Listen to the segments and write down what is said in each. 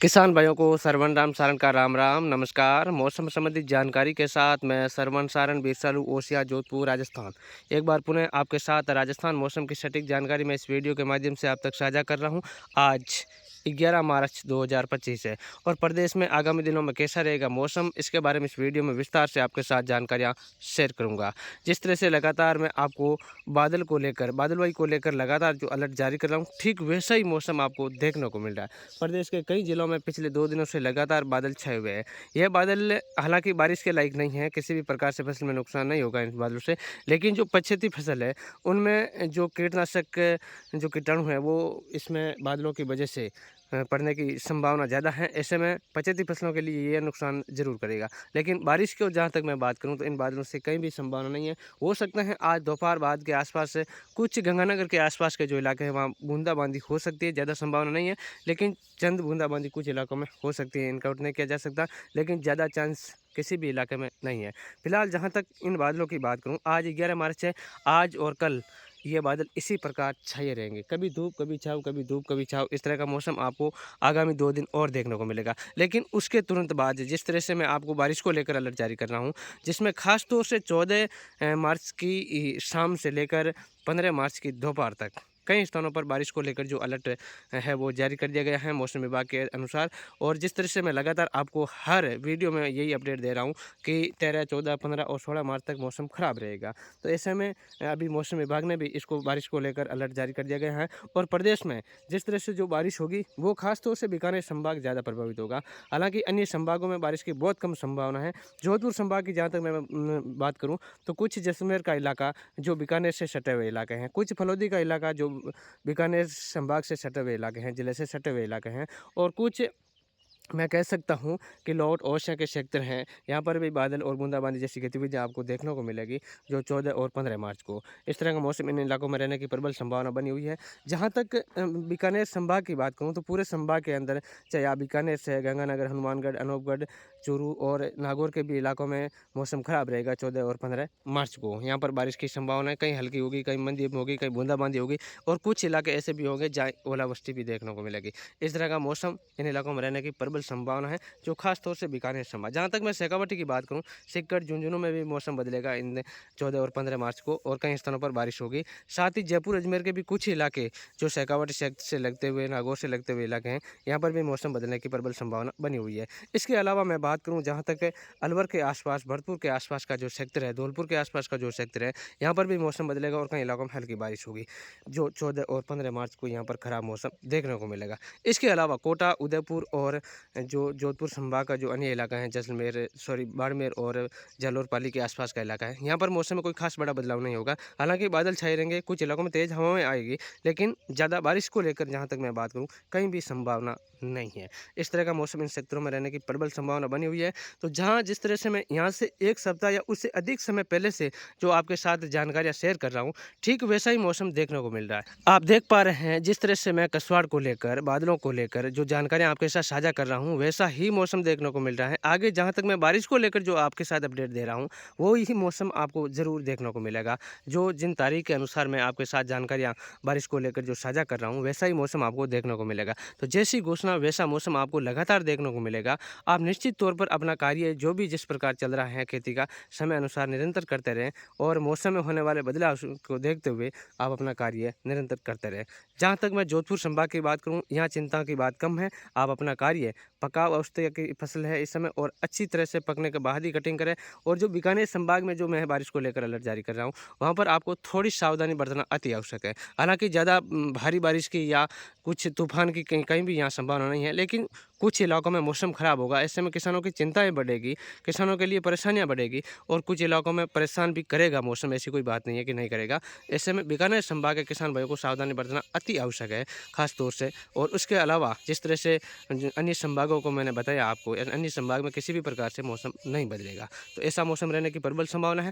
किसान भाइयों को सरवन राम सारन का राम राम नमस्कार। मौसम संबंधित जानकारी के साथ मैं सरवन सारन बीरसालू ओसिया जोधपुर राजस्थान एक बार पुनः आपके साथ राजस्थान मौसम की सटीक जानकारी मैं इस वीडियो के माध्यम से आप तक साझा कर रहा हूं। आज 11 मार्च 2025 है और प्रदेश में आगामी दिनों में कैसा रहेगा मौसम, इसके बारे में इस वीडियो में विस्तार से आपके साथ जानकारियाँ शेयर करूँगा। जिस तरह से लगातार मैं आपको बादलवाई को लेकर लगातार जो अलर्ट जारी कर रहा हूँ, ठीक वैसा ही मौसम आपको देखने को मिल रहा है। प्रदेश के कई जिलों में पिछले 2 दिनों से लगातार बादल छाए हुए हैं। यह बादल हालांकि बारिश के लायक नहीं है, किसी भी प्रकार से फसल में नुकसान नहीं होगा इन बादलों से, लेकिन जो पछेती फसल है उनमें जो कीटनाशक जो कीटाणु है वो इसमें बादलों की वजह से पड़ने की संभावना ज़्यादा है। ऐसे में पछेती फसलों के लिए ये नुकसान ज़रूर करेगा। लेकिन बारिश की जहाँ तक मैं बात करूँ तो इन बादलों से कहीं भी संभावना नहीं है। हो सकता है आज दोपहर बाद के आसपास से कुछ गंगानगर के आसपास के जो इलाके हैं वहाँ बूंदाबांदी हो सकती है, ज़्यादा संभावना नहीं है, लेकिन चंद बूंदाबांदी कुछ इलाकों में हो सकती है। इनका आउट नहीं किया जा सकता, लेकिन ज़्यादा चांस किसी भी इलाके में नहीं है। फिलहाल जहाँ तक इन बादलों की बात करूँ, आज 11 मार्च है। आज और कल ये बादल इसी प्रकार छाए रहेंगे, कभी धूप कभी छाँव, कभी धूप कभी छाँव। इस तरह का मौसम आपको आगामी 2 दिन और देखने को मिलेगा। लेकिन उसके तुरंत बाद जिस तरह से मैं आपको बारिश को लेकर अलर्ट जारी कर रहा हूँ, जिसमें खास तौर से 14 मार्च की शाम से लेकर 15 मार्च की दोपहर तक कई स्थानों पर बारिश को लेकर जो अलर्ट है वो जारी कर दिया गया है मौसम विभाग के अनुसार। और जिस तरह से मैं लगातार आपको हर वीडियो में यही अपडेट दे रहा हूँ कि 13, 14, 15 और 16 मार्च तक मौसम खराब रहेगा। तो ऐसे में अभी मौसम विभाग ने भी इसको बारिश को लेकर अलर्ट जारी कर दिया गया है। और प्रदेश में जिस तरह से जो बारिश होगी वो खासतौर से बीकानेर संभाग ज़्यादा प्रभावित होगा। हालांकि अन्य संभागों में बारिश की बहुत कम संभावना है। जोधपुर संभाग की जहाँ तक मैं बात करूँ तो कुछ जैसलमेर का इलाका जो बीकानेर से सटे हुए इलाके हैं, कुछ फलौदी का इलाका जो बीकानेर संभाग से सटे हुए इलाके हैं, जिले से सटे हुए इलाके हैं, और कुछ मैं कह सकता हूँ कि लौट ओशा के क्षेत्र हैं, यहाँ पर भी बादल और बूंदाबांदी जैसी गतिविधियाँ आपको देखने को मिलेगी जो 14 और 15 मार्च को। इस तरह का मौसम इन इलाकों में रहने की प्रबल संभावना बनी हुई है। जहाँ तक बीकानेर संभाग की बात करूँ तो पूरे संभाग के अंदर, चाहे आप बीकानेर से गंगानगर, हनुमानगढ़, अनूपगढ़, चूरू और नागौर के भी इलाकों में मौसम खराब रहेगा 14 और 15 मार्च को। यहाँ पर बारिश की संभावना है, कहीं हल्की होगी, कहीं मंदी होगी, कहीं बूंदाबांदी होगी, और कुछ इलाके ऐसे भी होंगे जहाँ ओलावृष्टि भी देखने को मिलेगी। इस तरह का मौसम इन इलाकों में रहने की प्रबल संभावना है, जो खास तौर से बीकानेर संभाग। जहाँ तक मैं शेखावाटी की बात करूँ, सिक्कर झुंझुनू में भी मौसम बदलेगा इन 14 और 15 मार्च को, और कई स्थानों पर बारिश होगी। साथ ही जयपुर अजमेर के भी कुछ इलाके जो शेखावाटी क्षेत्र से लगते हुए, नागौर से लगते हुए इलाके हैं, यहाँ पर भी मौसम बदलने की प्रबल संभावना बनी हुई है। इसके अलावा मैं बात करूँ जहाँ तक अलवर के आसपास, भरतपुर के आसपास का जो क्षेत्र है, धौलपुर के आसपास का जो क्षेत्र है, यहाँ पर भी मौसम बदलेगा और कई इलाकों में हल्की बारिश होगी, जो 14 और 15 मार्च को यहाँ पर खराब मौसम देखने को मिलेगा। इसके अलावा कोटा, उदयपुर और जो जोधपुर संभाग का जो अन्य इलाका है, जैसलमेर, बाड़मेर और जालौर पाली के आसपास का इलाका है, यहाँ पर मौसम में कोई खास बड़ा बदलाव नहीं होगा। हालांकि बादल छाए रहेंगे, कुछ इलाकों में तेज़ हवाएं आएगी, लेकिन ज़्यादा बारिश को लेकर जहाँ तक मैं बात करूँ कहीं भी संभावना नहीं है। इस तरह का मौसम इन क्षेत्रों में रहने की प्रबल संभावना बनी हुई है। तो जहाँ जिस तरह से मैं यहाँ से 1 सप्ताह या उससे अधिक समय पहले से जो आपके साथ जानकारियाँ शेयर कर रहा हूँ, ठीक वैसा ही मौसम देखने को मिल रहा है। आप देख पा रहे हैं जिस तरह से मैं कसवाड़ को लेकर, बादलों को लेकर जो जानकारियाँ आपके साथ साझा कर रहा हूँ, वैसा ही मौसम देखने को मिल रहा है। आगे जहाँ तक मैं बारिश को लेकर जो आपके साथ अपडेट दे रहा हूँ, वो ही मौसम आपको ज़रूर देखने को मिलेगा। जो जिन तारीख के अनुसार मैं आपके साथ जानकारियाँ बारिश को लेकर जो साझा कर रहा हूँ, वैसा ही मौसम आपको देखने को मिलेगा। तो जैसी घोषणा वैसा मौसम आपको लगातार देखने को मिलेगा। आप निश्चित तौर पर अपना कार्य जो भी जिस प्रकार चल रहा है खेती का, समय अनुसार निरंतर करते रहें, और मौसम में होने वाले बदलाव को देखते हुए आप अपना कार्य निरंतर करते रहें। जहाँ तक मैं जोधपुर संभाग की बात करूँ, यहाँ चिंता की बात कम है। आप अपना कार्य, पकाव अवस्था की फसल है इस समय, और अच्छी तरह से पकने के बाद ही कटिंग करें। और जो बीकानेर संभाग में जो मैं बारिश को लेकर अलर्ट जारी कर रहा हूँ, वहाँ पर आपको थोड़ी सावधानी बरतना अति आवश्यक है। हालांकि ज़्यादा भारी बारिश की या कुछ तूफान की कहीं कहीं भी यहाँ संभावना नहीं है, लेकिन कुछ इलाकों में मौसम खराब होगा। ऐसे में किसानों की चिंताएं बढ़ेगी, किसानों के लिए परेशानियां बढ़ेगी, और कुछ इलाकों में परेशान भी करेगा मौसम, ऐसी कोई बात नहीं है कि नहीं करेगा। ऐसे में बीकानेर संभाग के किसान भाइयों को सावधानी बरतना अति आवश्यक है, खास तौर से। और उसके अलावा जिस तरह से अन्य संभागों को मैंने बताया आपको, अन्य संभाग में किसी भी प्रकार से मौसम नहीं बदलेगा। तो ऐसा मौसम रहने की प्रबल संभावना है।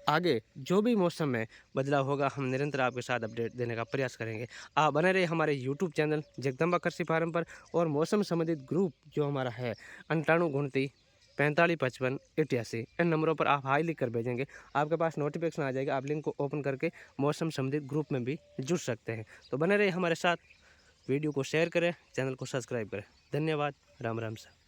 आगे जो भी मौसम में बदलाव होगा, हम निरंतर आपके साथ अपडेट देने का प्रयास करेंगे। आप बने रहे हमारे यूट्यूब चैनल जगदम्बा कृषि फार्म पर, और मौसम संबंधित ग्रुप जो हमारा है 9829 4555 88, इन नंबरों पर आप हाई लिख कर भेजेंगे, आपके पास नोटिफिकेशन आ जाएगा। आप लिंक को ओपन करके मौसम संबंधित ग्रुप में भी जुड़ सकते हैं। तो बने रहिए हमारे साथ। वीडियो को शेयर करें, चैनल को सब्सक्राइब करें। धन्यवाद। राम राम सर।